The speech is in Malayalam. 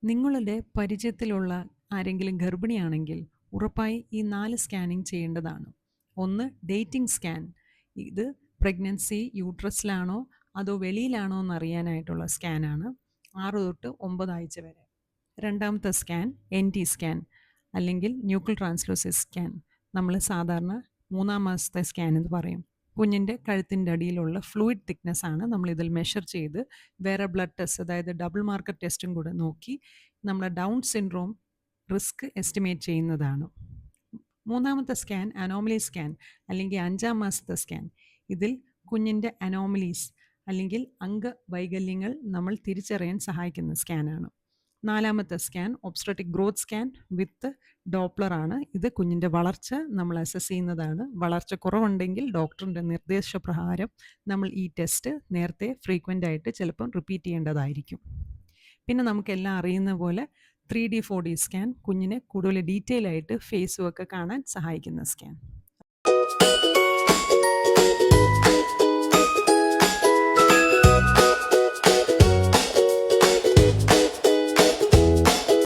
നിങ്ങളുടെ പരിചയത്തിലുള്ള ആരെങ്കിലും ഗർഭിണിയാണെങ്കിൽ ഉറപ്പായി ഈ 4 സ്കാനിംഗ് ചെയ്യേണ്ടതാണ്. ഒന്ന് ഡേറ്റിംഗ് സ്കാൻ. ഇത് പ്രഗ്നൻസി യൂട്രസിലാണോ അതോ വെളിയിലാണോ എന്നറിയാനായിട്ടുള്ള സ്കാനാണ്. 6 തൊട്ട് 9 ആഴ്ച വരെ. രണ്ടാമത്തെ സ്കാൻ NT സ്കാൻ അല്ലെങ്കിൽ ന്യൂക്ലിയർ ട്രാൻസ്ലൂസിസ് സ്കാൻ. നമ്മൾ സാധാരണ 3-ാം മാസത്തെ സ്കാൻ എന്ന് പറയും. കുഞ്ഞിൻ്റെ കഴുത്തിൻ്റെ അടിയിലുള്ള ഫ്ലൂയിഡ് തിക്നെസ് ആണ് നമ്മൾ ഇതിൽ മെഷർ ചെയ്ത് വേറെ ബ്ലഡ് ടെസ്റ്റ്, അതായത് ഡബിൾ മാർക്കർ ടെസ്റ്റും കൂടെ നോക്കി നമ്മൾ ഡൗൺ സിൻഡ്രോം റിസ്ക് എസ്റ്റിമേറ്റ് ചെയ്യുന്നതാണ്. മൂന്നാമത്തെ സ്കാൻ അനോമലി സ്കാൻ അല്ലെങ്കിൽ 5-ാം മാസത്തെ സ്കാൻ. ഇതിൽ കുഞ്ഞിൻ്റെ അനോമലീസ് അല്ലെങ്കിൽ അംഗവൈകല്യങ്ങൾ നമ്മൾ തിരിച്ചറിയാൻ സഹായിക്കുന്ന സ്കാനാണ്. 4-ാമത്തെ സ്കാൻ ഒബ്സ്ട്രറ്റിക് ഗ്രോത്ത് സ്കാൻ വിത്ത് ഡോപ്ലർ ആണ്. ഇത് കുഞ്ഞിൻ്റെ വളർച്ച നമ്മൾ അസസ് ചെയ്യുന്നതാണ്. വളർച്ച കുറവുണ്ടെങ്കിൽ ഡോക്ടറിൻ്റെ നിർദ്ദേശപ്രകാരം നമ്മൾ ഈ ടെസ്റ്റ് നേരത്തെ ഫ്രീക്വൻ്റ് ആയിട്ട് ചിലപ്പം റിപ്പീറ്റ് ചെയ്യേണ്ടതായിരിക്കും. പിന്നെ നമുക്കെല്ലാം അറിയുന്ന പോലെ 3D 4D സ്കാൻ കുഞ്ഞിനെ കൂടുതൽ ഡീറ്റെയിൽ ആയിട്ട് ഫേസും ഒക്കെ കാണാൻ സഹായിക്കുന്ന സ്കാൻ.